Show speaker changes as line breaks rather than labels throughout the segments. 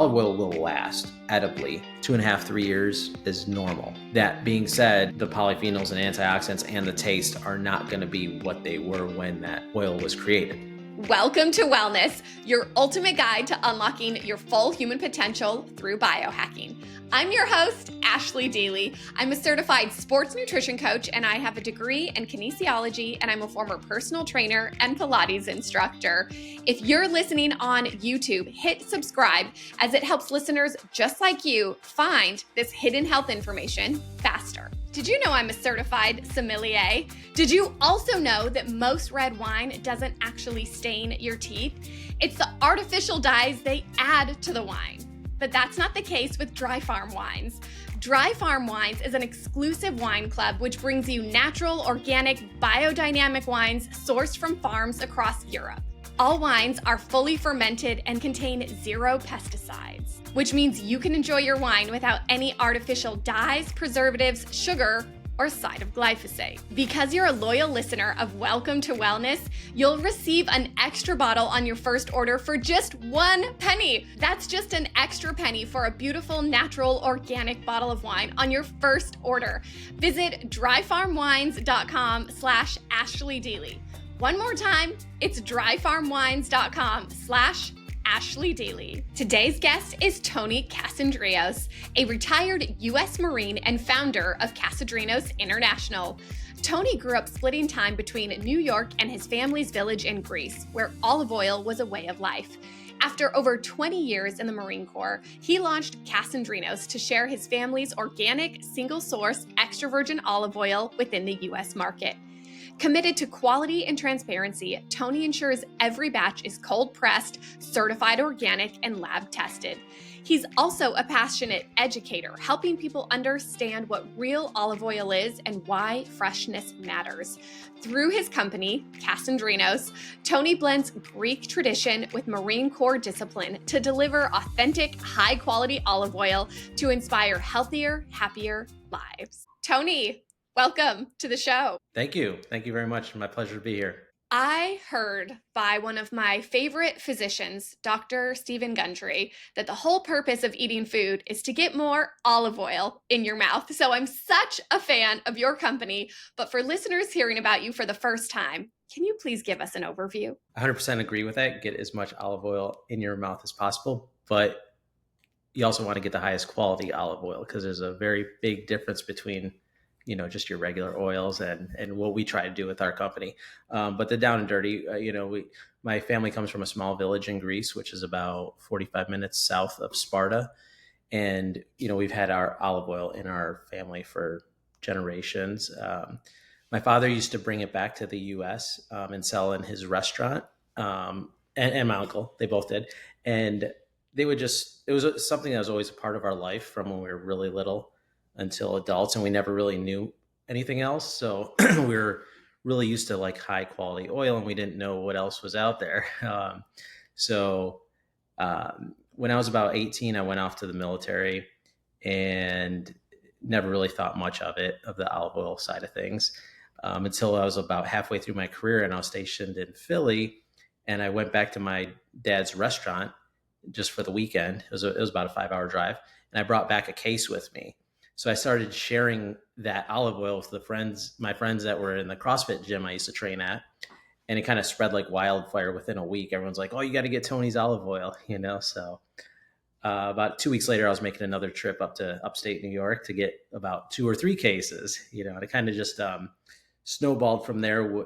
Olive oil will last edibly. 2.5, 3 years is normal. That being said, the polyphenols and antioxidants and the taste are not going to be what they were when that oil was created.
Welcome to Wellness, your ultimate guide to unlocking your full human potential through biohacking. I'm your host, Ashley Daly. I'm a certified sports nutrition coach, and I have a degree in kinesiology, and I'm a former personal trainer and Pilates instructor. If you're listening on YouTube, hit subscribe, as it helps listeners just like you find this hidden health information faster. Did you know I'm a certified sommelier? Did you also know that most red wine doesn't actually stain your teeth? It's the artificial dyes they add to the wine. But that's not the case with Dry Farm Wines. Dry Farm Wines is an exclusive wine club which brings you natural, organic, biodynamic wines sourced from farms across Europe. All wines are fully fermented and contain 0 pesticides, which means you can enjoy your wine without any artificial dyes, preservatives, sugar, or side of glyphosate. Because you're a loyal listener of Welcome to Wellness, you'll receive an extra bottle on your first order for just 1 penny. That's just an extra penny for a beautiful, natural, organic bottle of wine on your first order. Visit dryfarmwines.com/Ashley Daly. One more time, it's dryfarmwines.com/Ashley Daly. Today's guest is Tony Kasandrinos, a retired U.S. Marine and founder of Kasandrinos International. Tony grew up splitting time between New York and his family's village in Greece, where olive oil was a way of life. After over 20 years in the Marine Corps, he launched Kasandrinos to share his family's organic, single-source, extra virgin olive oil within the U.S. market. Committed to quality and transparency, Tony ensures every batch is cold-pressed, certified organic, and lab-tested. He's also a passionate educator, helping people understand what real olive oil is and why freshness matters. Through his company, Kasandrinos, Tony blends Greek tradition with Marine Corps discipline to deliver authentic, high-quality olive oil to inspire healthier, happier lives. Tony, welcome to the show.
Thank you. Thank you very much. My pleasure to be here.
I heard by one of my favorite physicians, Dr. Stephen Gundry, that the whole purpose of eating food is to get more olive oil in your mouth. So I'm such a fan of your company. But for listeners hearing about you for the first time, can you please give us an overview?
100% agree with that. Get as much olive oil in your mouth as possible, but you also want to get the highest quality olive oil because there's a very big difference between just your regular oils and what we try to do with our company. But the down and dirty, my family comes from a small village in Greece, which is about 45 minutes south of Sparta. And, we've had our olive oil in our family for generations. My father used to bring it back to the US and sell in his restaurant. And my uncle, they both did. And they would it was something that was always a part of our life from when we were really little until adults, and we never really knew anything else. So we were really used to like high quality oil, and we didn't know what else was out there. When I was about 18, I went off to the military and never really thought much of the olive oil side of things, until I was about halfway through my career, and I was stationed in Philly, and I went back to my dad's restaurant just for the weekend. It was about a 5-hour drive, and I brought back a case with me. So I started sharing that olive oil with my friends that were in the CrossFit gym I used to train at. And it kind of spread like wildfire within a week. Everyone's like, oh, you got to get Tony's olive oil, So about 2 weeks later, I was making another trip up to upstate New York to get about 2 or 3 cases, and it kind of just snowballed from there,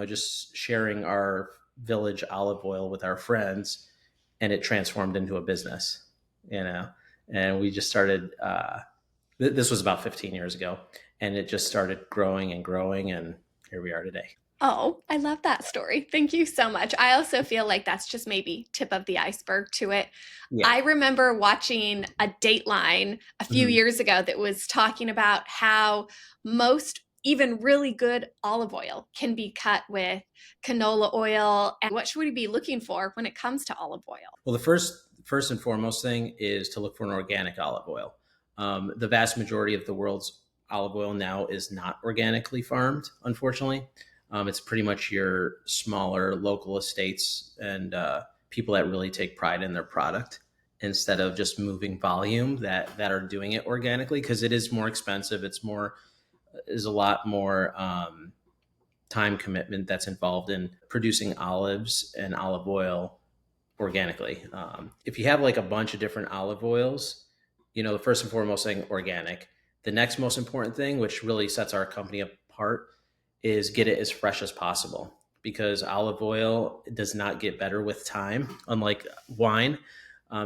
just sharing our village olive oil with our friends. And it transformed into a business, and we just started, this was about 15 years ago, and it just started growing and growing, and here we are today.
Oh, I love that story. Thank you so much. I also feel like that's just maybe tip of the iceberg to it. Yeah. I remember watching a Dateline a few years ago that was talking about how most even really good olive oil can be cut with canola oil. And what should we be looking for when it comes to olive oil?
Well, the first and foremost thing is to look for an organic olive oil. The vast majority of the world's olive oil now is not organically farmed, unfortunately. It's pretty much your smaller local estates and people that really take pride in their product. instead of just moving volume that are doing it organically, because it is more expensive. Is a lot more time commitment that's involved in producing olives and olive oil organically. If you have like a bunch of different olive oils, the first and foremost thing, organic. The next most important thing, which really sets our company apart, is get it as fresh as possible, because olive oil does not get better with time, unlike wine.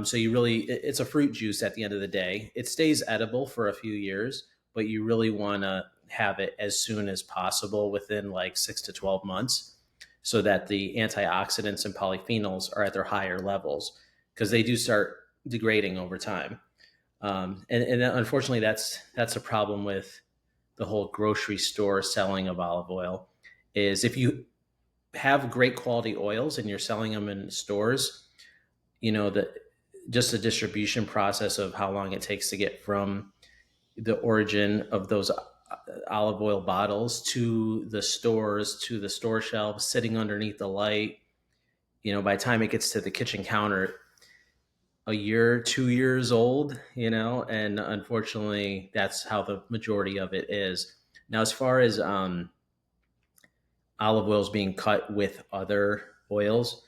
So it's a fruit juice at the end of the day. It stays edible for a few years, but you really want to have it as soon as possible, within like 6 to 12 months, so that the antioxidants and polyphenols are at their higher levels, because they do start degrading over time. And unfortunately, that's a problem with the whole grocery store selling of olive oil. Is if you have great quality oils and you're selling them in stores, that just the distribution process of how long it takes to get from the origin of those olive oil bottles to the stores, to the store shelves, sitting underneath the light, by the time it gets to the kitchen counter, a year, 2 years old, and unfortunately, that's how the majority of it is. Now, as far as olive oils being cut with other oils,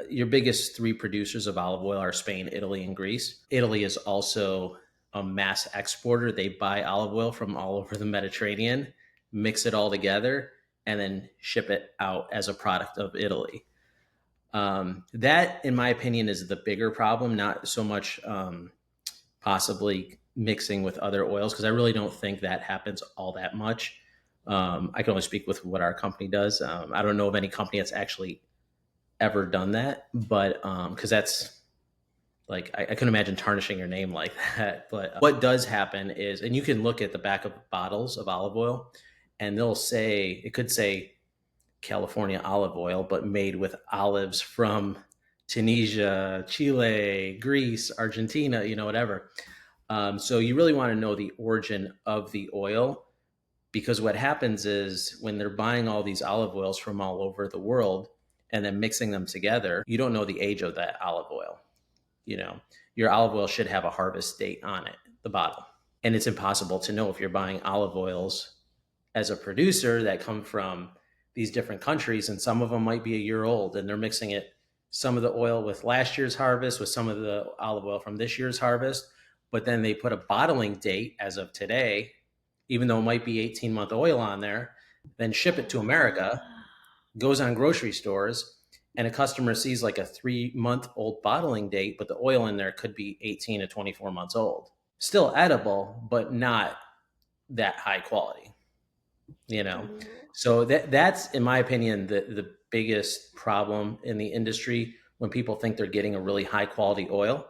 your biggest three producers of olive oil are Spain, Italy, and Greece. Italy is also a mass exporter. They buy olive oil from all over the Mediterranean, mix it all together, and then ship it out as a product of Italy. That, in my opinion, is the bigger problem, not so much possibly mixing with other oils, because I really don't think that happens all that much. I can only speak with what our company does. I don't know of any company that's actually ever done that, but because that's like, I couldn't imagine tarnishing your name like that. But what does happen is, and you can look at the back of bottles of olive oil, and it could say California olive oil, but made with olives from Tunisia, Chile, Greece, Argentina, whatever. So you really want to know the origin of the oil, because what happens is, when they're buying all these olive oils from all over the world and then mixing them together, you don't know the age of that olive oil. Your olive oil should have a harvest date on it, the bottle. And it's impossible to know if you're buying olive oils as a producer that come from these different countries, and some of them might be a year old, and they're mixing some of the oil with last year's harvest with some of the olive oil from this year's harvest. But then they put a bottling date as of today, even though it might be 18-month oil on there, then ship it to America, goes on grocery stores, and a customer sees like a 3-month-old bottling date, but the oil in there could be 18 to 24 months old. Still edible, but not that high quality, So that's, in my opinion, the biggest problem in the industry, when people think they're getting a really high quality oil,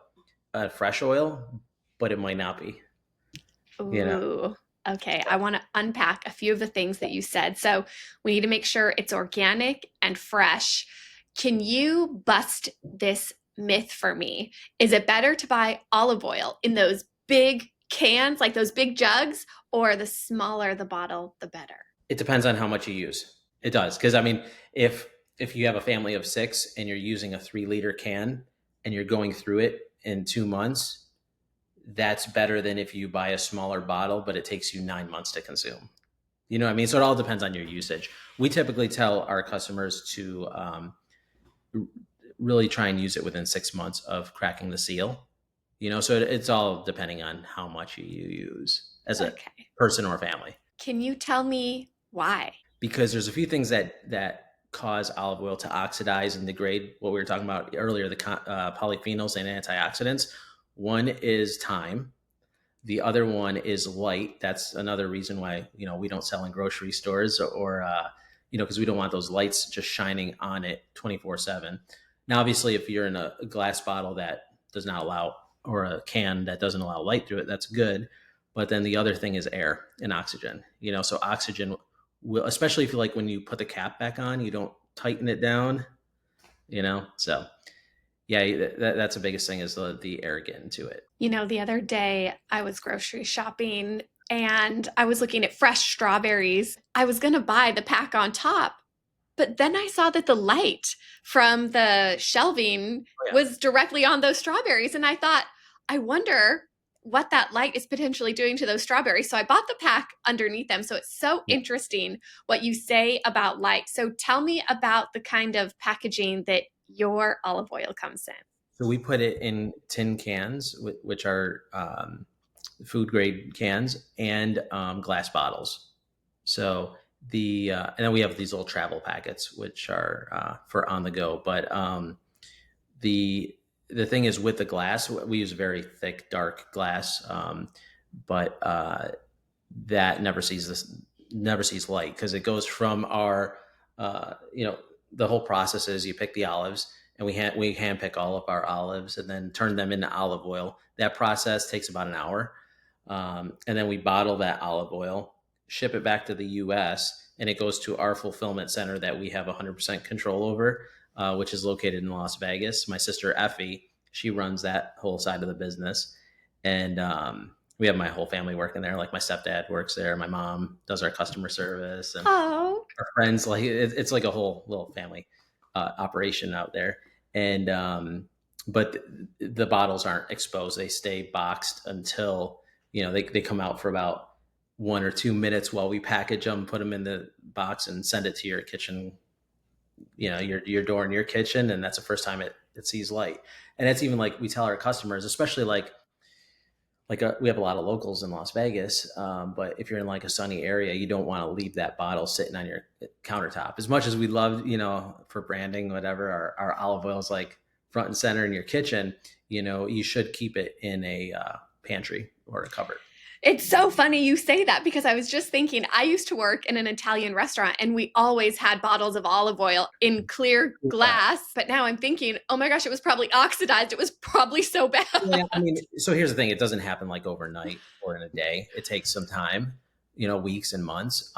fresh oil, but it might not be.
Ooh. Okay, I want to unpack a few of the things that you said. So we need to make sure it's organic and fresh. Can you bust this myth for me? Is it better to buy olive oil in those big cans, like those big jugs, or the smaller the bottle, the better?
It depends on how much you use. It does. Because, I mean, if you have a family of 6 and you're using a 3-liter can and you're going through it in 2 months, that's better than if you buy a smaller bottle, but it takes you 9 months to consume. You know what I mean? So it all depends on your usage. We typically tell our customers to really try and use it within 6 months of cracking the seal. So it's all depending on how much you use as a person or family.
Can you tell me why?
Because there's a few things that cause olive oil to oxidize and degrade, what we were talking about earlier, the polyphenols and antioxidants. One is time. The other one is light. That's another reason why, we don't sell in grocery stores, or because we don't want those lights just shining on it 24/7. Now, obviously, if you're in a glass bottle that does not allow, or a can that doesn't allow light through it, that's good. But then the other thing is air and oxygen. So oxygen will, especially if you, like, when you put the cap back on, you don't tighten it down. So yeah, that's the biggest thing, is the air getting to it.
The other day I was grocery shopping and I was looking at fresh strawberries. I was going to buy the pack on top, But then I saw that the light from the shelving
Oh, yeah.
was directly on those strawberries. And I thought, I wonder what that light is potentially doing to those strawberries. So I bought the pack underneath them. So it's so
Yeah.
interesting what you say about light. So tell me about the kind of packaging that your olive oil comes in.
So we put it in tin cans, which are food grade cans, and glass bottles. So and then we have these little travel packets, which are for on the go. But the the thing is, with the glass, we use very thick, dark glass, but that never sees light because it goes from our the whole process is you pick the olives, and we hand pick all of our olives and then turn them into olive oil. That process takes about an hour, and then we bottle that olive oil, ship it back to the U.S., and it goes to our fulfillment center that we have 100% control over, which is located in Las Vegas. My sister Effie, she runs that whole side of the business, and we have my whole family working there. Like my stepdad works there, my mom does our customer service, and
Oh,
our friends. Like it's like a whole little family operation out there. And but the bottles aren't exposed; they stay boxed until they come out for about 1 or 2 minutes while we package them, put them in the box, and send it to your kitchen. Your door in your kitchen, and that's the first time it sees light. And that's even like we tell our customers, especially we have a lot of locals in Las Vegas, but if you're in like a sunny area, you don't want to leave that bottle sitting on your countertop. As much as we love, for branding, whatever, our olive oil is like front and center in your kitchen. You should keep it in a pantry or a cupboard.
it's so funny you say that because I was just thinking I used to work in an Italian restaurant and we always had bottles of olive oil in clear
Yeah.
glass. But now I'm thinking, oh my gosh, it was probably oxidized. It was probably so bad.
Yeah, I mean, so here's the thing: it doesn't happen like overnight or in a day. It takes some time, weeks and months.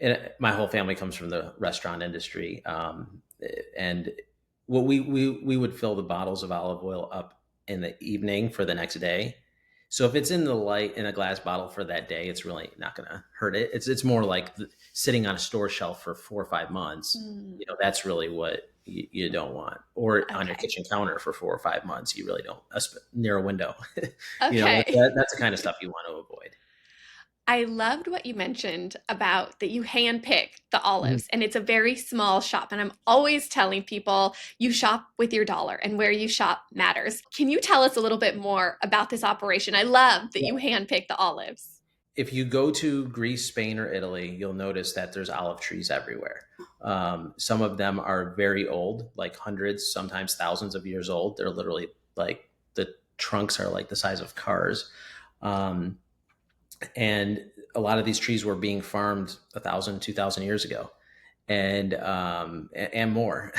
And my whole family comes from the restaurant industry, and what we would fill the bottles of olive oil up in the evening for the next day. So if it's in the light in a glass bottle for that day, it's really not going to hurt it. It's more like sitting on a store shelf for 4 or 5 months.
Mm,
That's really what you don't want, or on your
okay.
kitchen counter for 4 or 5 months. You really don't, near a window.
Okay.
That's the kind of stuff you want to avoid.
I loved what you mentioned about that you handpick the
Mhm.
olives and it's a very small shop. And I'm always telling people you shop with your dollar and where you shop matters. Can you tell us a little bit more about this operation? I love that you handpick the olives.
If you go to Greece, Spain, or Italy, you'll notice that there's olive trees everywhere. Some of them are very old, like hundreds, sometimes thousands of years old. They're literally like the trunks are like the size of cars. Um, and a lot of these trees were being farmed 1,000, 2,000 years ago, and more.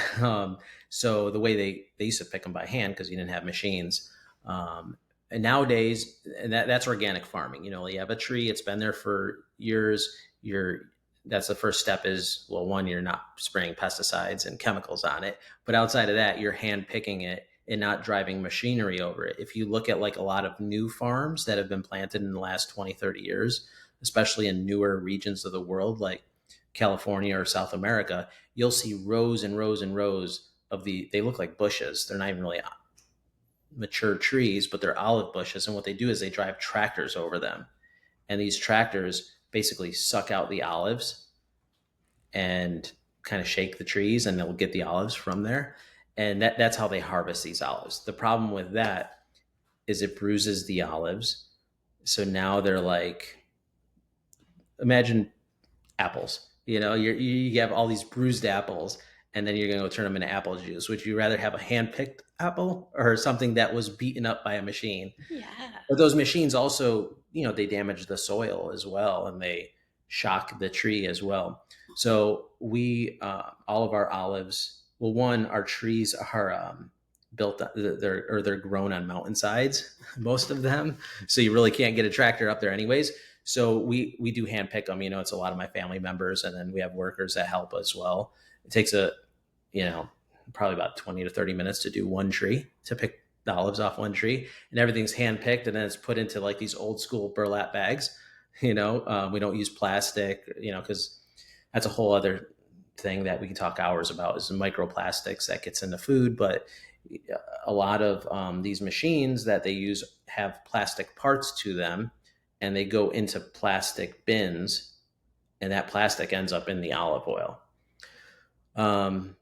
So the way they used to pick them by hand because you didn't have machines. And nowadays, and that's organic farming. You have a tree; it's been there for years. That's the first step. Is, well, one, you're not spraying pesticides and chemicals on it, but outside of that, you're hand picking it and not driving machinery over it. If you look at like a lot of new farms that have been planted in the last 20, 30 years, especially in newer regions of the world like California or South America, you'll see rows and rows and rows of they look like bushes. They're not even really mature trees, but they're olive bushes. And what they do is they drive tractors over them. And these tractors basically suck out the olives and kind of shake the trees, and they'll get the olives from there. And that's how they harvest these olives. The problem with that is it bruises the olives. So now they're like, imagine apples. You have all these bruised apples, and then you're going to go turn them into apple juice. Would you rather have a hand picked apple or something that was beaten up by a machine?
Yeah.
But those machines also, they damage the soil as well, and they shock the tree as well. So all of our olives, well, one, our trees are built, they're grown on mountainsides, most of them. So you really can't get a tractor up there anyways. So we do hand pick them. It's a lot of my family members, and then we have workers that help as well. It takes probably about 20 to 30 minutes to do one tree, to pick the olives off one tree, and everything's hand picked, and then it's put into like these old school burlap bags. We don't use plastic, because that's a whole other thing that we can talk hours about is the microplastics that gets into food. But a lot of these machines that they use have plastic parts to them, and they go into plastic bins, and that plastic ends up in the olive oil.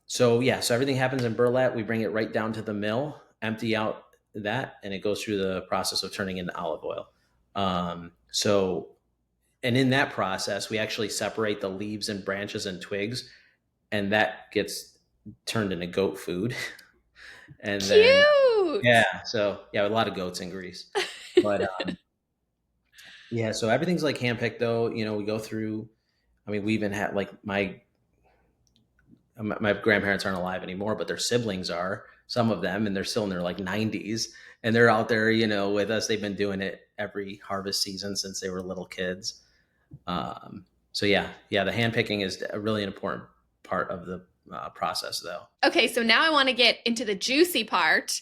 So everything happens in burlap. We bring it right down to the mill, empty out that, and it goes through the process of turning into olive oil. And in that process, we actually separate the leaves and branches and twigs, and that gets turned into goat food. And then,
Cute.
a lot of goats in Greece. But so everything's like handpicked though. We go through, I mean, we even had like my grandparents aren't alive anymore, but their siblings are, some of them, and they're still in their like 90s, and they're out there, with us. They've been doing it every harvest season since they were little kids. The hand picking is a really important part of the process though.
Okay, so now I want to get into the juicy part,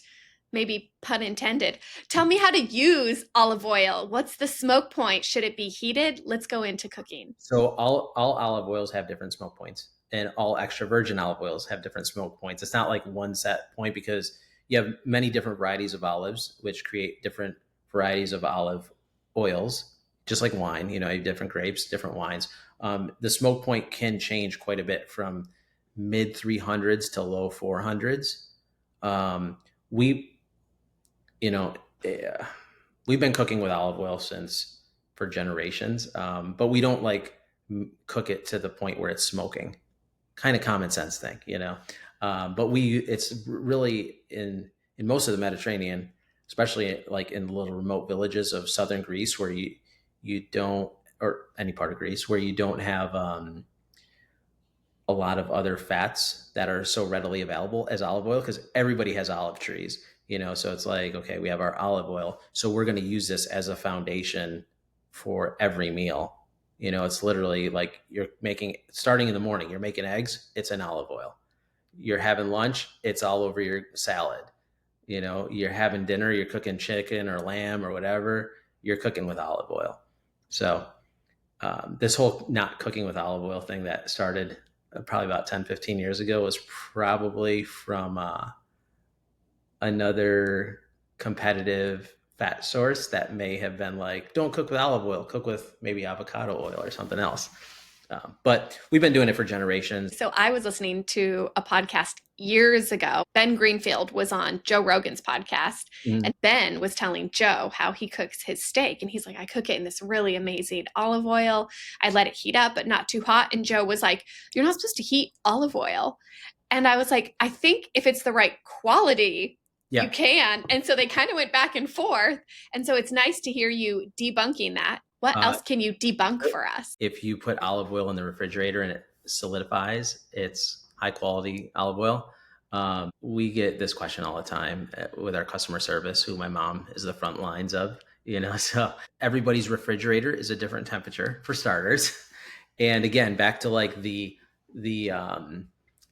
maybe pun intended. Tell me how to use olive oil. What's the smoke point? Should it be heated? Let's go into cooking.
So all olive oils have different smoke points, and all extra virgin olive oils have different smoke points. It's not like one set point, because you have many different varieties of olives, which create different varieties of olive oils, just like wine. You have different grapes, different wines. The smoke point can change quite a bit from mid 300s to low 400s. We've been cooking with olive oil for generations, but we don't like cook it to the point where it's smoking. Kind of common sense thing, but it's really in most of the Mediterranean, especially like in little remote villages of southern Greece, where you don't, or any part of Greece where you don't have a lot of other fats that are so readily available as olive oil, because everybody has olive trees, so it's like, okay, we have our olive oil, so we're going to use this as a foundation for every meal. It's literally like starting in the morning, you're making eggs, it's in olive oil. You're having lunch, it's all over your salad. You're having dinner, you're cooking chicken or lamb or whatever, you're cooking with olive oil. So this whole not cooking with olive oil thing that started probably about 10, 15 years ago was probably from another competitive fat source that may have been like, don't cook with olive oil, cook with maybe avocado oil or something else. But we've been doing it for generations.
So I was listening to a podcast years ago. Ben Greenfield was on Joe Rogan's podcast, and Ben was telling Joe how he cooks his steak. And he's like, I cook it in this really amazing olive oil. I let it heat up, but not too hot. And Joe was like, you're not supposed to heat olive oil. And I was like, I think if it's the right quality, you can. And so they kind of went back and forth. And so it's nice to hear you debunking that. What else can you debunk for us?
If you put olive oil in the refrigerator and it solidifies, it's high quality olive oil. We get this question all the time with our customer service, who my mom is the front lines of, so everybody's refrigerator is a different temperature for starters. And again, back to like the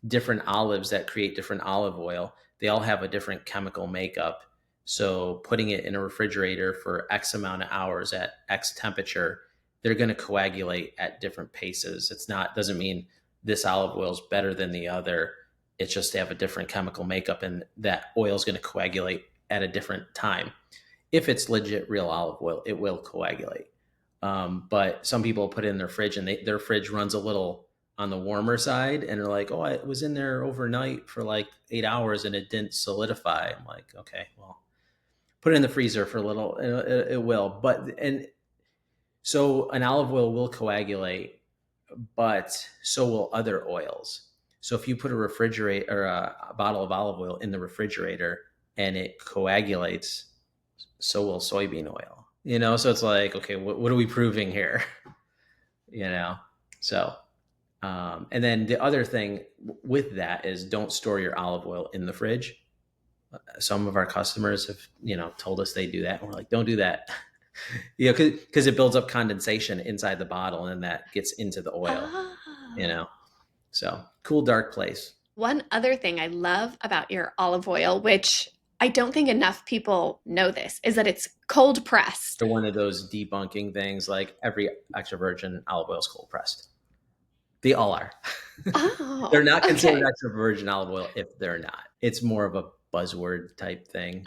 different olives that create different olive oil, they all have a different chemical makeup. So putting it in a refrigerator for X amount of hours at X temperature, they're going to coagulate at different paces. Doesn't mean this olive oil is better than the other. It's just they have a different chemical makeup, and that oil is going to coagulate at a different time. If it's legit real olive oil, it will coagulate. But some people put it in their fridge, and their fridge runs a little on the warmer side, and they're like, oh, I was in there overnight for like 8 hours and it didn't solidify. I'm like, okay, well, put it in the freezer for a little, it will. And so an olive oil will coagulate, but so will other oils. So if you put a bottle of olive oil in the refrigerator and it coagulates, so will soybean oil. So it's like, okay, what are we proving here? So and then the other thing with that is, don't store your olive oil in the fridge. Some of our customers have, told us they do that. And we're like, don't do that. Because it builds up condensation inside the bottle, and that gets into the oil, So cool, dark place.
One other thing I love about your olive oil, which I don't think enough people know this, is that it's cold pressed.
So one of those debunking things, like every extra virgin olive oil is cold pressed. They all are. They're
Oh,
not considered
okay.
extra virgin olive oil if they're not. It's more of a buzzword type thing,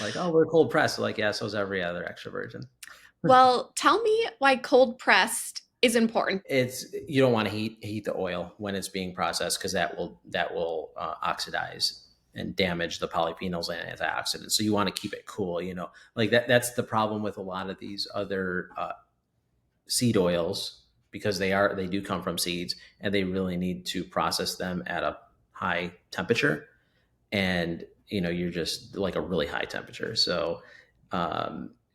like, oh, we're cold pressed. Like, yeah, so is every other extra virgin.
Well, tell me why cold pressed is important.
It's you don't want to heat the oil when it's being processed because that will oxidize and damage the polyphenols and antioxidants. So you want to keep it cool. Like that's the problem with a lot of these other seed oils because they do come from seeds and they really need to process them at a high temperature, and you're just like a really high temperature. So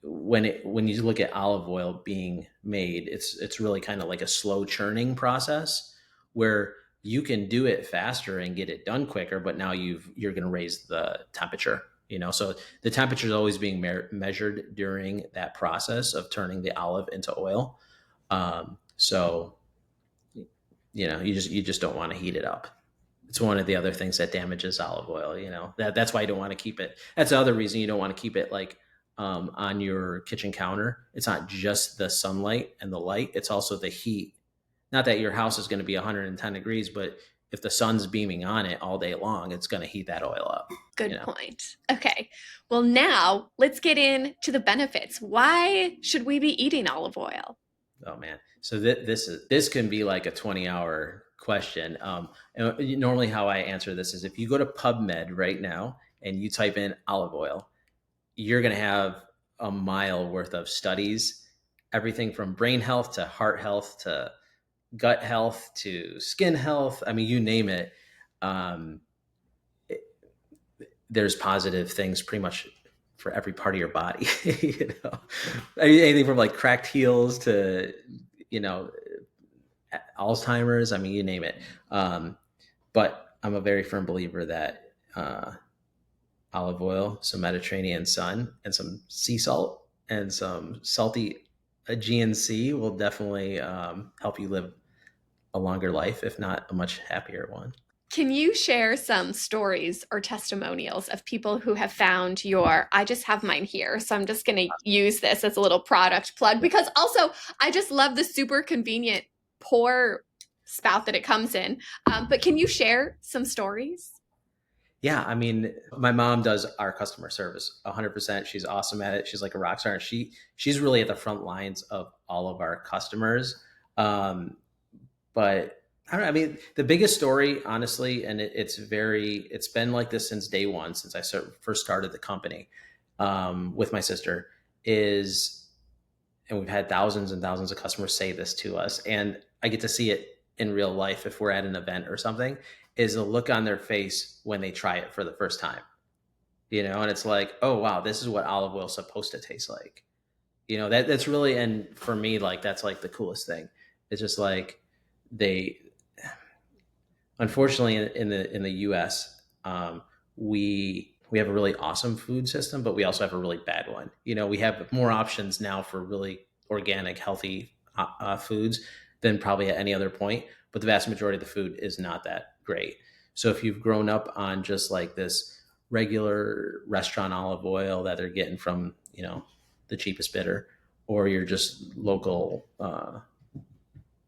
when you look at olive oil being made, it's really kind of like a slow churning process where you can do it faster and get it done quicker, but now you're going to raise the temperature. So the temperature is always being measured during that process of turning the olive into oil. So you just don't want to heat it up. It's one of the other things that damages olive oil. That's why you don't want to keep it. That's the other reason you don't want to keep it like on your kitchen counter. It's not just the sunlight and the light, it's also the heat. Not that your house is going to be 110 degrees, but if the sun's beaming on it all day long, it's going to heat that oil up.
Good point. Okay. Well, now let's get into the benefits. Why should we be eating olive oil?
Oh man. So this can be like a 20-hour question. And normally how I answer this is if you go to PubMed right now and you type in olive oil, you're going to have a mile worth of studies, everything from brain health to heart health to gut health to skin health. I mean, you name it. Um, it there's positive things pretty much for every part of your body. I mean, anything from like cracked heels to, you know, Alzheimer's. I mean, you name it. But I'm a very firm believer that olive oil, some Mediterranean sun, and some sea salt and some salty Aegean Sea will definitely help you live a longer life, if not a much happier one.
Can you share some stories or testimonials of people who have found I just have mine here, so I'm just going to use this as a little product plug because also I just love the super convenient pour spout that it comes in. But can you share some stories?
Yeah, I mean, my mom does our customer service 100%. She's awesome at it. She's like a rock star, and she's really at the front lines of all of our customers. Um, but I don't know. I mean, the biggest story, honestly, and it's been like this since day one, since I first started the company with my sister, is, and we've had thousands and thousands of customers say this to us, and I get to see it in real life if we're at an event or something, is the look on their face when they try it for the first time. And it's like, oh wow, this is what olive oil is supposed to taste like. That's really, and for me, like that's like the coolest thing. It's just like they, unfortunately, in the U.S., we have a really awesome food system, but we also have a really bad one. We have more options now for really organic, healthy foods than probably at any other point. But the vast majority of the food is not that great. So if you've grown up on just like this regular restaurant olive oil that they're getting from the cheapest bidder, or you're just local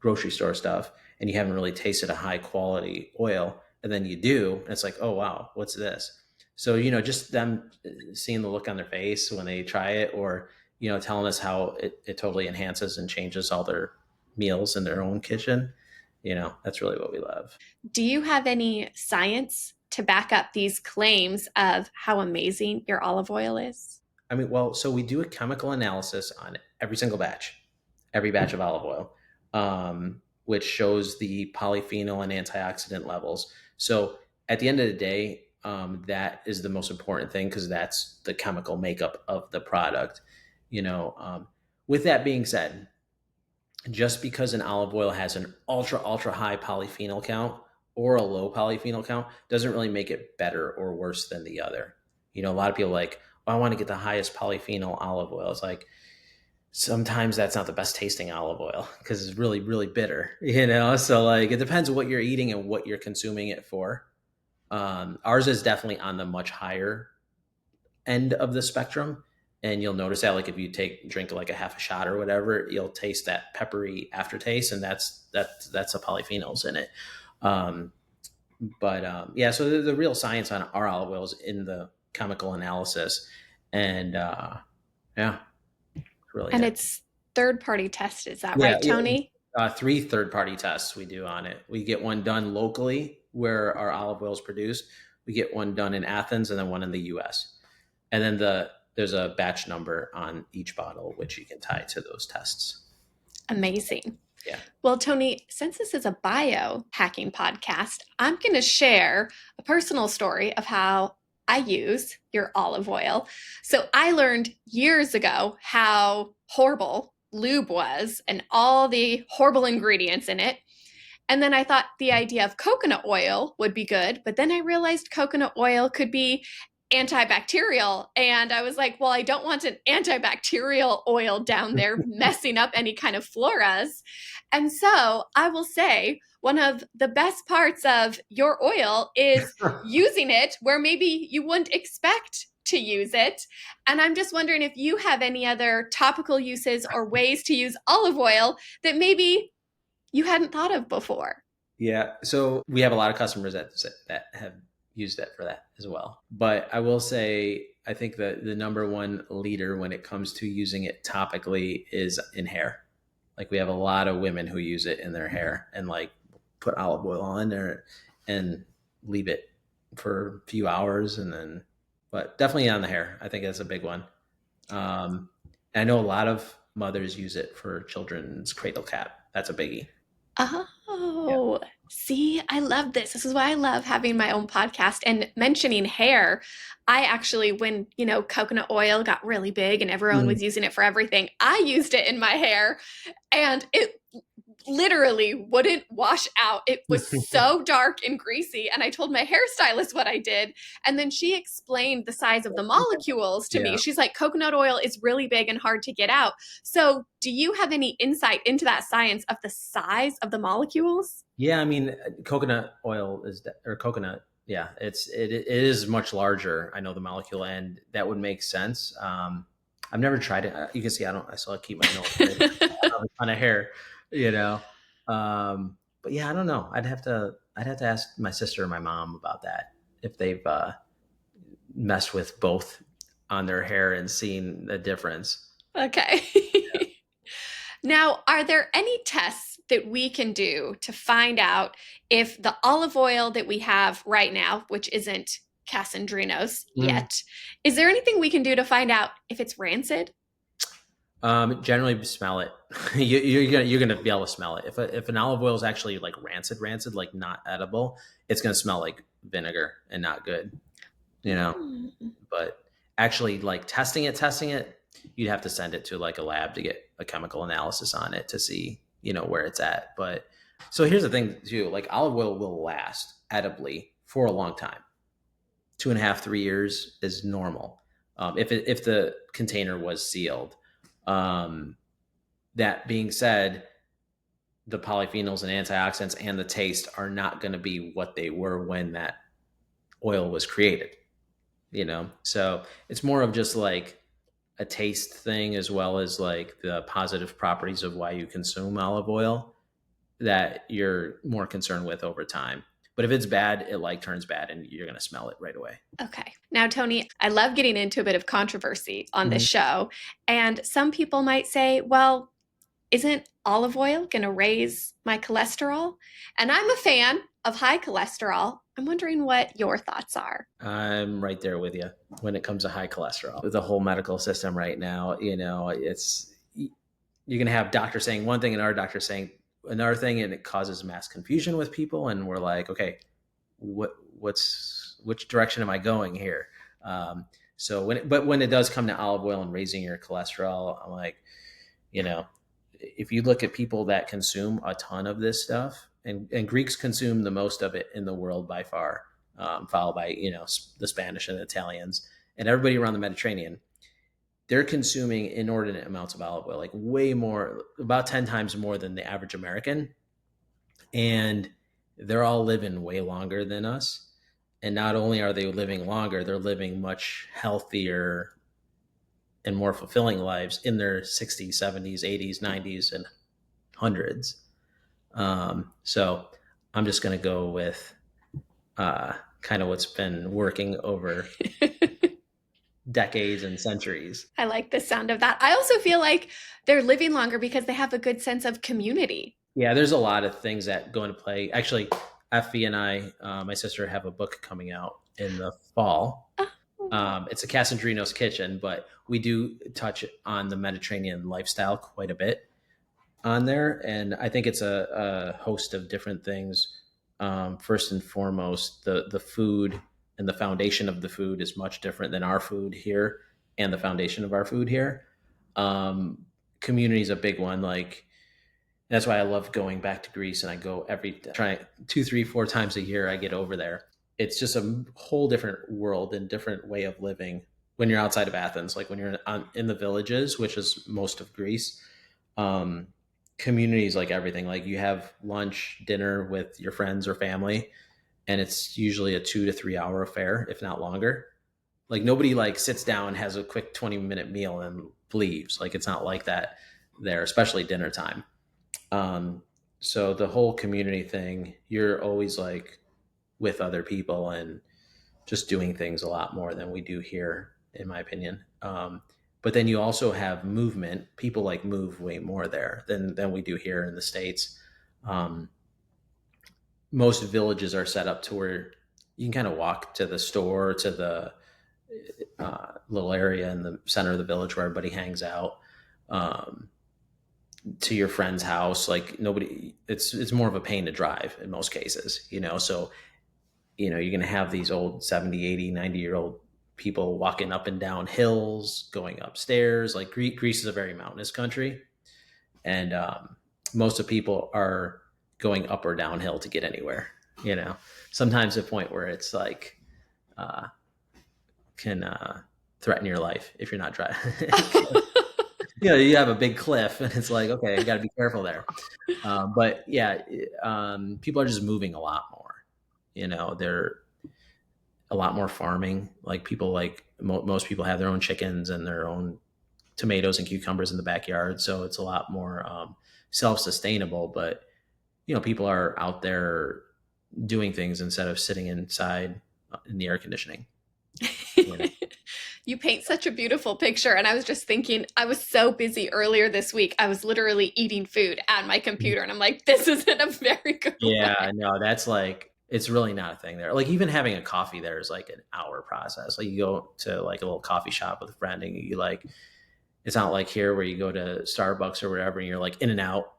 grocery store stuff, and you haven't really tasted a high quality oil, and then you do, and it's like, oh wow, what's this? So just them seeing the look on their face when they try it, or telling us how it totally enhances and changes all their meals in their own kitchen. That's really what we love.
Do you have any science to back up these claims of how amazing your olive oil is?
I mean, well, so we do a chemical analysis on every batch of olive oil, which shows the polyphenol and antioxidant levels. So at the end of the day, that is the most important thing because that's the chemical makeup of the product. With that being said, just because an olive oil has an ultra high polyphenol count or a low polyphenol count doesn't really make it better or worse than the other. A lot of people are like, oh, I want to get the highest polyphenol olive oil. It's like, sometimes that's not the best tasting olive oil because it's really, really bitter, So like, it depends on what you're eating and what you're consuming it for. Ours is definitely on the much higher end of the spectrum. And you'll notice that, like, if you drink like a half a shot or whatever, you'll taste that peppery aftertaste, and that's the polyphenols in it. Um, yeah, so the real science on our olive oil is in the chemical analysis, and yeah, really
And
nice.
it's third-party test. Is that
Yeah,
right,
yeah.
Tony?
3 third-party tests we do on it. We get one done locally where our olive oil is produced. We get one done in Athens, and then one in the U.S. And then there's a batch number on each bottle, which you can tie to those tests.
Amazing.
Yeah.
Well, Tony, since this is a biohacking podcast, I'm going to share a personal story of how I use your olive oil. So I learned years ago how horrible lube was and all the horrible ingredients in it. And then I thought the idea of coconut oil would be good, but then I realized coconut oil could be antibacterial. And I was like, well, I don't want an antibacterial oil down there messing up any kind of floras. And so I will say, one of the best parts of your oil is using it where maybe you wouldn't expect to use it. And I'm just wondering if you have any other topical uses or ways to use olive oil that maybe you hadn't thought of before.
Yeah. So we have a lot of customers that have used it for that as well. But I will say, I think that the number one leader when it comes to using it topically is in hair. Like, we have a lot of women who use it in their hair and like put olive oil on there and leave it for a few hours, and then, but definitely on the hair. I think that's a big one. I know a lot of mothers use it for children's cradle cap. That's a biggie. Yeah.
Oh, see, I love this. This is why I love having my own podcast and mentioning hair. I actually, when, coconut oil got really big and everyone
Mm.
was using it for everything, I used it in my hair and it literally wouldn't wash out. It was so dark and greasy. And I told my hairstylist what I did. And then she explained the size of the molecules to me.
Yeah.
She's like, coconut oil is really big and hard to get out. So, do you have any insight into that science of the size of the molecules?
Yeah, I mean, coconut oil or coconut. Yeah, it is much larger. I know the molecule, and that would make sense. I've never tried it. You can see I still keep my nose on a hair, you know. But yeah, I don't know. I'd have to ask my sister or my mom about that, if they've messed with both on their hair and seen the difference.
Okay. Now, are there any tests that we can do to find out if the olive oil that we have right now, which isn't Kasandrinos
Mm.
yet, is there anything we can do to find out if it's rancid?
Generally, smell it. You're gonna be able to smell it. If an olive oil is actually like rancid, like not edible, it's gonna smell like vinegar and not good. You know.
Hmm.
But actually, like, testing it, you'd have to send it to like a lab to get a chemical analysis on it to see, where it's at. But so here's the thing too: like, olive oil will last edibly for a long time. 2.5, 3 years is normal. If the container was sealed. Um, that being said, the polyphenols and antioxidants and the taste are not going to be what they were when that oil was created. So it's more of just like a taste thing, as well as like the positive properties of why you consume olive oil, that you're more concerned with over time. But if it's bad, it like turns bad and you're going to smell it right away.
Okay. Now, Tony, I love getting into a bit of controversy on this
Mhm.
show. And some people might say, well, isn't olive oil going to raise my cholesterol? And I'm a fan of high cholesterol. I'm wondering what your thoughts are.
I'm right there with you when it comes to high cholesterol. With the whole medical system right now, it's you're going to have doctors saying one thing and our doctor saying another thing, and it causes mass confusion with people. And we're like, okay, which direction am I going here? So when it does come to olive oil and raising your cholesterol, I'm like, if you look at people that consume a ton of this stuff, and Greeks consume the most of it in the world by far, followed by the Spanish and the Italians and everybody around the Mediterranean. They're consuming inordinate amounts of olive oil, like way more, about 10 times more than the average American, and they're all living way longer than us. And not only are they living longer, they're living much healthier and more fulfilling lives in their 60s, 70s, 80s, 90s, and hundreds. So I'm just going to go with kind of what's been working over decades and centuries.
I like the sound of that. I also feel like they're living longer because they have a good sense of community.
Yeah, there's a lot of things that go into play. Actually, Effie and I, my sister, have a book coming out in the fall. It's a Kasandrinos kitchen, but we do touch on the Mediterranean lifestyle quite a bit on there. And I think it's a host of different things. First and foremost, the food and the foundation of the food is much different than our food here and the foundation of our food here. Community is a big one. Like, that's why I love going back to Greece, and I go try 2, 3, 4 times a year. I get over there. It's just a whole different world and different way of living when you're outside of Athens. Like when you're in the villages, which is most of Greece, community is like everything. Like you have lunch, dinner with your friends or family, and it's usually a 2 to 3 hour affair, if not longer. Like nobody like sits down, has a quick 20-minute meal and leaves. Like it's not like that there, especially dinner time. So the whole community thing, you're always like with other people and just doing things a lot more than we do here, in my opinion. But then you also have movement. People like move way more there than we do here in the States. Most villages are set up to where you can kind of walk to the store, to the little area in the center of the village where everybody hangs out. To your friend's house, like nobody, it's more of a pain to drive in most cases, so you're going to have these old 70, 80, 90-year-old people walking up and down hills, going upstairs. Like Greece is a very mountainous country, and most of people are going up or downhill to get anywhere, sometimes to the point where it's like can threaten your life if you're not driving. You have a big cliff and it's like, okay, you got to be careful there. But yeah, people are just moving a lot more. They're a lot more farming. Like people, like most people have their own chickens and their own tomatoes and cucumbers in the backyard. So it's a lot more self-sustainable. But, people are out there doing things instead of sitting inside in the air conditioning.
You paint such a beautiful picture. And I was just thinking, I was so busy earlier this week. I was literally eating food at my computer. And I'm like, this isn't a very good
Yeah, no, that's like, it's really not a thing there. Like even having a coffee there is like an hour process. Like you go to like a little coffee shop with a friend and you like, it's not like here where you go to Starbucks or whatever and you're like in and out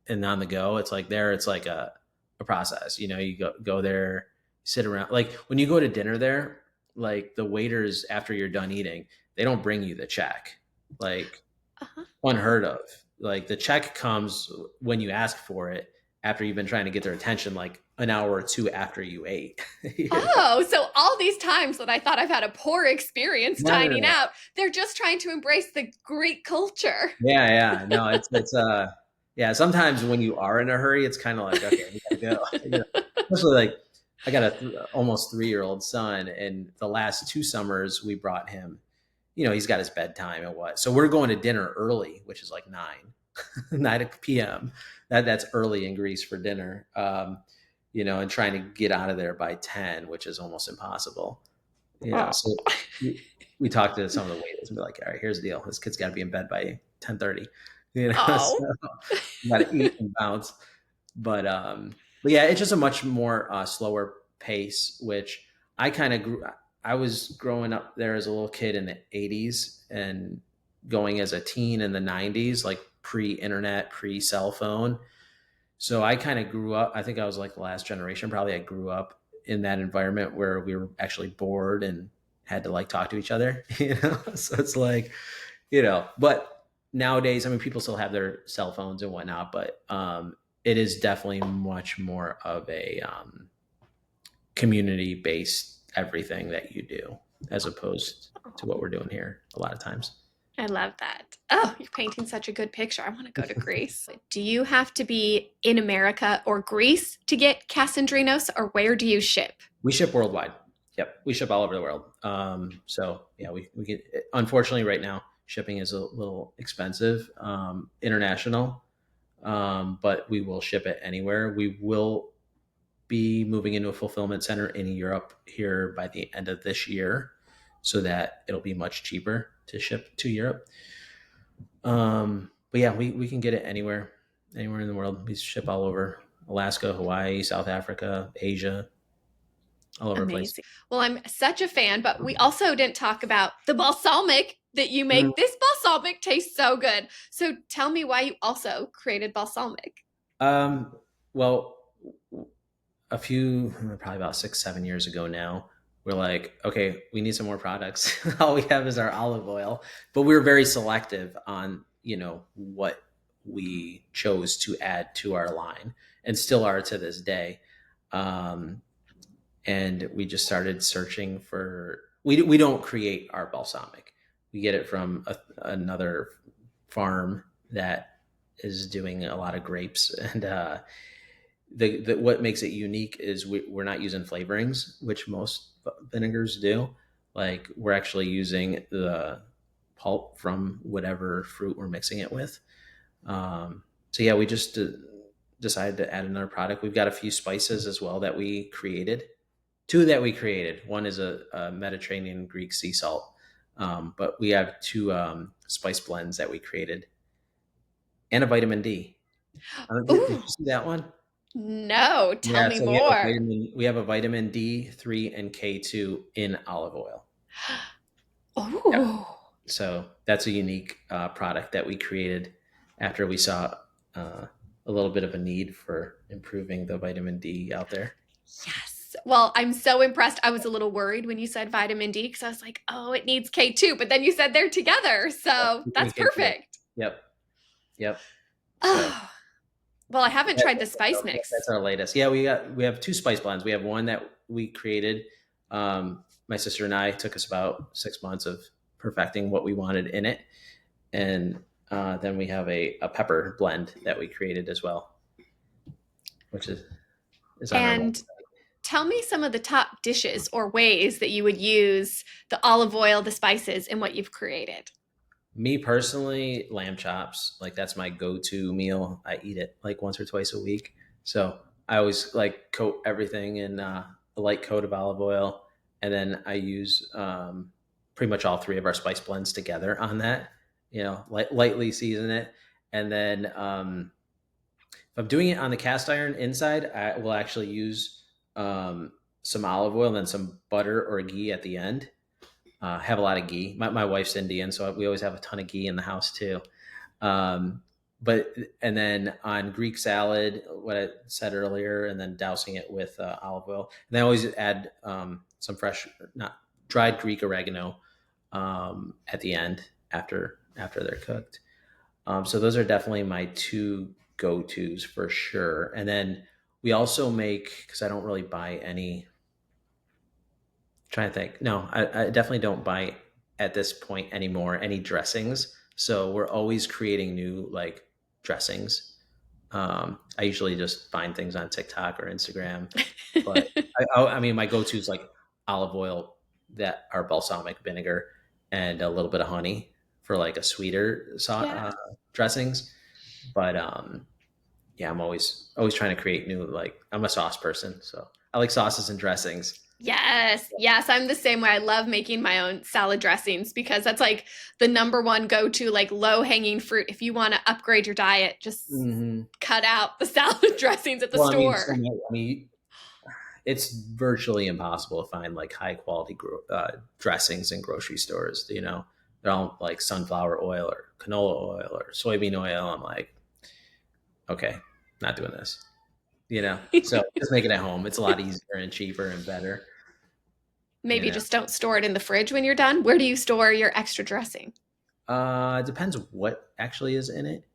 and on the go. It's like there, it's like a process. You go there, sit around. Like when you go to dinner there, like the waiters, after you're done eating, they don't bring you the check. Like unheard of. Like the check comes when you ask for it after you've been trying to get their attention, like an hour or two after you ate.
Oh, so all these times that I thought I've had a poor experience dining out, they're just trying to embrace the Greek culture.
Yeah. No, it's yeah. Sometimes when you are in a hurry, it's kind of like, okay, we gotta go. Especially like I got a almost 3-year-old son, and the last 2 summers we brought him, he's got his bedtime and what. So we're going to dinner early, which is like 9 p.m. That's early in Greece for dinner. And trying to get out of there by 10, which is almost impossible. So we talked to some of the waiters and be like, all right, here's the deal. This kid's got to be in bed by 10:30. So you got to eat and bounce. But yeah, it's just a much more slower pace, which I kind of grew. I was growing up there as a little kid in the 80s and going as a teen in the 90s, like pre-internet, pre-cell phone. So I kind of grew up, I think I was like the last generation, probably I grew up in that environment where we were actually bored and had to like talk to each other, So it's like, but nowadays, I mean, people still have their cell phones and whatnot, but it is definitely much more of a community-based everything that you do as opposed to what we're doing here a lot of times.
I love that. Oh, you're painting such a good picture. I want to go to Greece. Do you have to be in America or Greece to get Kasandrinos, or where do you ship?
We ship worldwide. Yep. We ship all over the world. So yeah, we get, unfortunately right now, shipping is a little expensive, international, but we will ship it anywhere. We will be moving into a fulfillment center in Europe here by the end of this year, so that it'll be much cheaper to ship to Europe. But yeah, we can get it anywhere in the world. We ship all over Alaska, Hawaii, South Africa, Asia, all over the place.
Amazing. Well, I'm such a fan, but we also didn't talk about the balsamic that you make. This balsamic tastes so good. So tell me why you also created balsamic.
Um, well, probably about 6, 7 years ago now, we're like, okay, we need some more products. All we have is our olive oil, but we were very selective on, what we chose to add to our line, and still are to this day. Um, and we just started searching for. We don't create our balsamic. We get it from another farm that is doing a lot of grapes, and the what makes it unique is we're not using flavorings, which most vinegars do. Like, we're actually using the pulp from whatever fruit we're mixing it with. So yeah, we just decided to add another product. We've got a few spices as well that we created. Two that we created. One is a Mediterranean Greek sea salt, but we have two spice blends that we created, and a vitamin D. Did
Ooh,
you see that one?
no, tell
Yeah,
me
so we have a
more.
vitamin D3 and K2 in olive oil. Yep.
Oh,
So that's a unique product that we created after we saw a little bit of a need for improving the vitamin D out there.
yes. Well, I'm so impressed. I was a little worried when you said vitamin D because I was like, oh, it needs K2, but then you said they're together. So
And
that's
K2.
perfect.
Yep. Yep. So
Oh, well, I haven't tried the spice
that's
mix.
our latest. Yeah, we have two spice blends. We have one that we created. My sister and I took us about 6 months of perfecting what we wanted in it, and then we have a pepper blend that we created as well, which is on our website.
And tell me some of the top dishes or ways that you would use the olive oil, the spices, in what you've created.
Me personally, lamb chops, like, that's my go-to meal. I eat it like once or twice a week. So I always like coat everything in a light coat of olive oil, and then I use pretty much all three of our spice blends together on that. Lightly season it, and then if I'm doing it on the cast iron inside, I will actually use some olive oil and then some butter or ghee at the end. Have a lot of ghee. My wife's Indian, so we always have a ton of ghee in the house too. Um, but and then on Greek salad, what I said earlier, and then dousing it with olive oil. And I always add some fresh, not dried Greek oregano at the end after they're cooked. So those are definitely my two go tos for sure. And then we also make, because I don't really buy any. Trying to think. No, I definitely don't buy at this point anymore any dressings. So we're always creating new, like, dressings. I usually just find things on TikTok or Instagram, but I mean, my go-to is like olive oil that are balsamic vinegar and a little bit of honey for like a sweeter
Yeah.
dressings. But yeah, I'm always trying to create new. Like, I'm a sauce person, so I like sauces and dressings.
Yes, yes, I'm the same way. I love making my own salad dressings because that's like the number one go-to, like low-hanging fruit. If you want to upgrade your diet, just
Hmm.
cut out the salad dressings at the
Well, I mean,
store.
it's virtually impossible to find like high quality dressings in grocery stores. They're all like sunflower oil or canola oil or soybean oil. I'm like, okay, not doing this. So just make it at home. It's a lot easier and cheaper and better. You
Maybe
know,
just don't store it in the fridge when you're done. Where do you store your extra dressing?
it depends what actually is in it.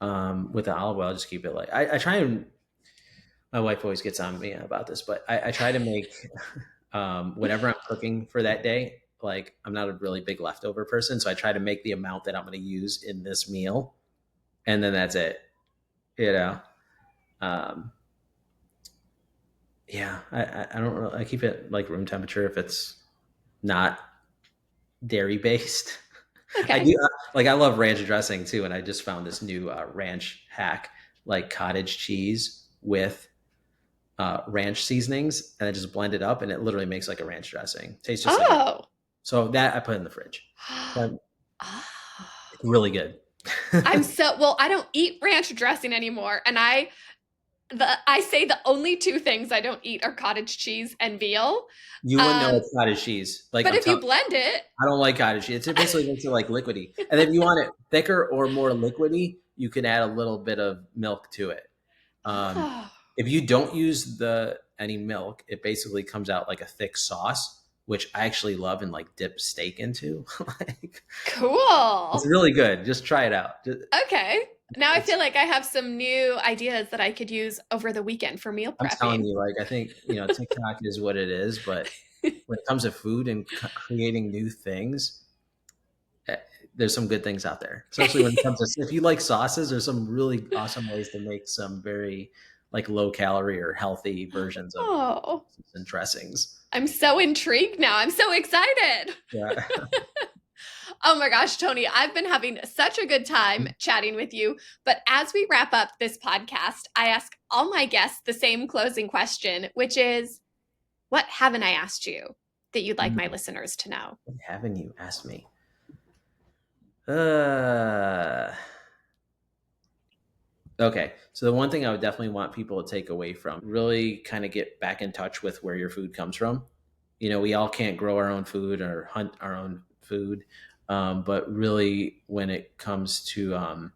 With the olive oil, I just keep it like I try and. My wife always gets on me about this, but I try to make whatever I'm cooking for that day. Like, I'm not a really big leftover person, so I try to make the amount that I'm going to use in this meal, and then that's it. You know, um, yeah. I don't really. I keep it like room temperature if it's not dairy based. I
Okay.
do like I love ranch dressing too, and I just found this new ranch hack, like cottage cheese with ranch seasonings, and I just blend it up, and it literally makes like a ranch dressing. Tastes just like a
Oh.
so that I put in the fridge. But
Oh.
it's really good.
I don't eat ranch dressing anymore. And I say the only two things I don't eat are cottage cheese and veal.
You wouldn't know
Um,
it's cottage cheese. Like
but
I'm
if you
telling,
blend it,
I don't like cottage cheese. It basically makes it like liquidy. And if you want it thicker or more liquidy, you can add a little bit of milk to it. Um,
oh,
if you don't use the any milk, it basically comes out like a thick sauce, which I actually love and like dip steak into. Like, it's
cool.
really good. Just try it out.
Okay. Now I
It's,
feel like I have some new ideas that I could use over the weekend for meal
I'm telling
prepping.
you, like I think TikTok is what it is, but when it comes to food and creating new things, eh, there's some good things out there. Especially when it comes to if you like sauces, there's some really awesome ways to make some very like low calorie or healthy versions of
Oh,
sauces and dressings.
I'm so intrigued now. I'm so excited.
Yeah.
Oh my gosh, Tony, I've been having such a good time chatting with you. But as we wrap up this podcast, I ask all my guests the same closing question, which is, what haven't I asked you that you'd like my listeners to know?
What haven't you asked me? Uh, okay. So the one thing I would definitely want people to take away from, really kind of get back in touch with where your food comes from. We all can't grow our own food or hunt our own food. But really when it comes to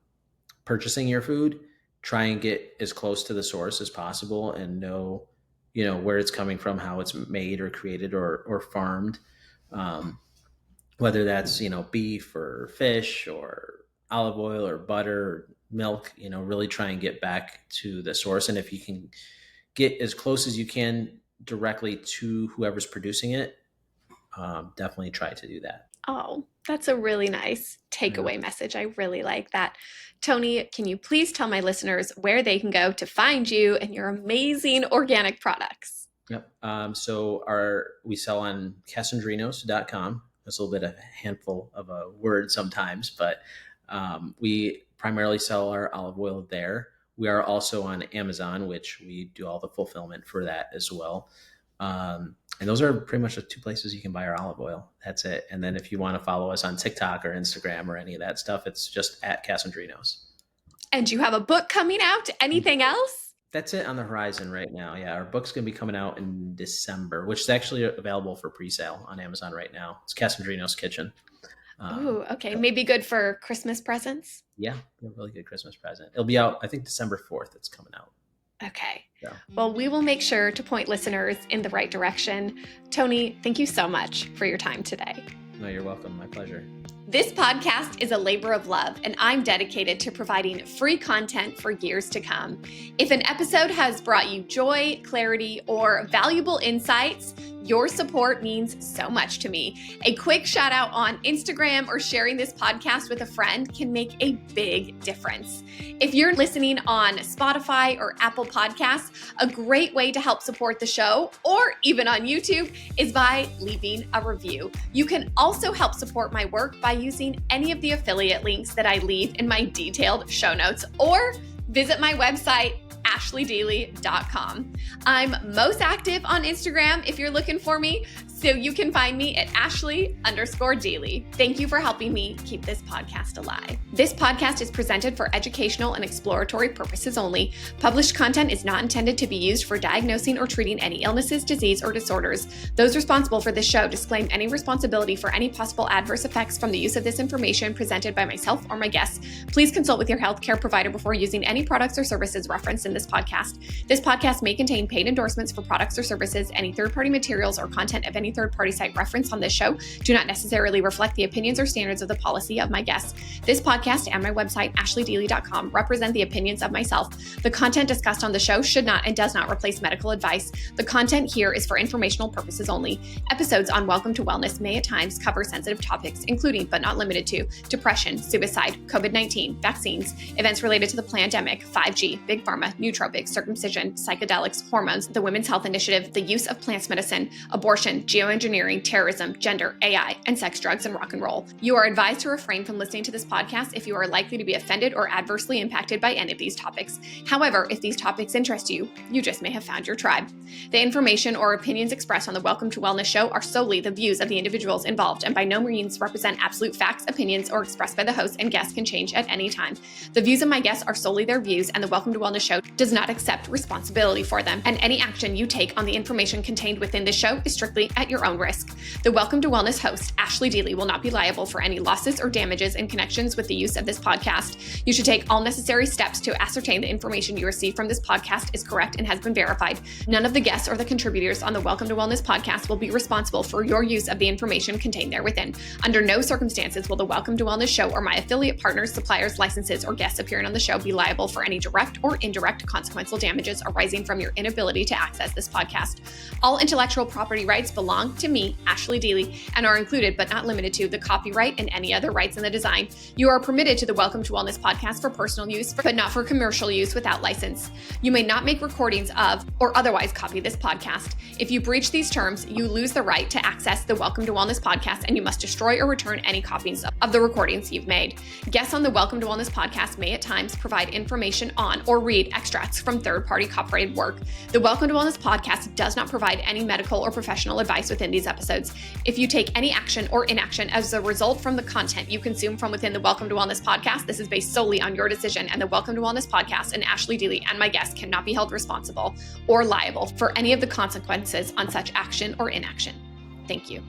purchasing your food, try and get as close to the source as possible and know, where it's coming from, how it's made or created or farmed. Um, whether that's beef or fish or olive oil or butter or milk, really try and get back to the source. And if you can get as close as you can directly to whoever's producing it, definitely try to do that.
Oh, that's a really nice
Yeah.
takeaway message. I really like that. Tony, can you please tell my listeners where they can go to find you and your amazing organic products?
Yep. So we sell on Kasandrinos.com. That's a little bit of a handful of a word sometimes, but we primarily sell our olive oil there. We are also on Amazon, which we do all the fulfillment for that as well. And those are pretty much the two places you can buy our olive oil. That's it. And then if you want to follow us on TikTok or Instagram or any of that stuff, it's just at Kasandrinos.
And you have a book coming out. Anything else?
That's it on the horizon right now. Yeah, our book's going to be coming out in December, which is actually available for pre-sale on Amazon right now. It's Kasandrinos Kitchen.
Ooh, okay.
So,
Maybe good for Christmas presents.
yeah, a really good Christmas present. It'll be out, I think, December 4th. It's coming out.
Okay.
So,
Well, we will make sure to point listeners in the right direction. Tony, thank you so much for your time today.
no, you're welcome. My pleasure.
This podcast is a labor of love, and I'm dedicated to providing free content for years to come. If an episode has brought you joy, clarity, or valuable insights, your support means so much to me. A quick shout out on Instagram or sharing this podcast with a friend can make a big difference. If you're listening on Spotify or Apple Podcasts, a great way to help support the show, or even on YouTube, is by leaving a review. You can also help support my work by using any of the affiliate links that I leave in my detailed show notes, or visit my website, ashleydaily.com. I'm most active on Instagram if you're looking for me, so you can find me at Ashley_Daily. Thank you for helping me keep this podcast alive. This podcast is presented for educational and exploratory purposes only. Published content is not intended to be used for diagnosing or treating any illnesses, disease, or disorders. Those responsible for this show disclaim any responsibility for any possible adverse effects from the use of this information presented by myself or my guests. Please consult with your healthcare provider before using any products or services referenced in this podcast. This podcast may contain paid endorsements for products or services. Any third-party materials or content of any third-party site referenced on this show do not necessarily reflect the opinions or standards of the policy of my guests. This podcast and my website, ashleydaily.com, represent the opinions of myself. The content discussed on the show should not and does not replace medical advice. The content here is for informational purposes only. Episodes on Welcome to Wellness may at times cover sensitive topics, including but not limited to depression, suicide, COVID-19, vaccines, events related to the pandemic, 5G, big pharma, nootropics, circumcision, psychedelics, hormones, the Women's Health Initiative, the use of plants medicine, abortion, geoengineering, terrorism, gender, AI, and sex, drugs, and rock and roll. You are advised to refrain from listening to this podcast if you are likely to be offended or adversely impacted by any of these topics. However, if these topics interest you, you just may have found your tribe. The information or opinions expressed on the Welcome to Wellness show are solely the views of the individuals involved and by no means represent absolute facts, opinions, or expressed by the host, and guests can change at any time. The views of my guests are solely their views, and the Welcome to Wellness show does not accept responsibility for them, and any action you take on the information contained within this show is strictly at your own risk. The Welcome to Wellness host, Ashley Deely, will not be liable for any losses or damages in connections with the use of this podcast. You should take all necessary steps to ascertain the information you receive from this podcast is correct and has been verified. None of the guests or the contributors on the Welcome to Wellness podcast will be responsible for your use of the information contained therewithin. Under no circumstances will the Welcome to Wellness show or my affiliate partners, suppliers, licenses, or guests appearing on the show be liable for any direct or indirect consequential damages arising from your inability to access this podcast. All intellectual property rights belong to me, Ashley Deely, and are included but not limited to the copyright and any other rights in the design. You are permitted to the Welcome to Wellness podcast for personal use, but not for commercial use without license. You may not make recordings of or otherwise copy this podcast. If you breach these terms, you lose the right to access the Welcome to Wellness podcast, and you must destroy or return any copies of the recordings you've made. Guests on the Welcome to Wellness podcast may at times provide information on or read extracts from third-party copyrighted work. The Welcome to Wellness podcast does not provide any medical or professional advice within these episodes. If you take any action or inaction as a result from the content you consume from within the Welcome to Wellness podcast, this is based solely on your decision, and the Welcome to Wellness podcast and Ashley Deely and my guests cannot be held responsible or liable for any of the consequences on such action or inaction. Thank you.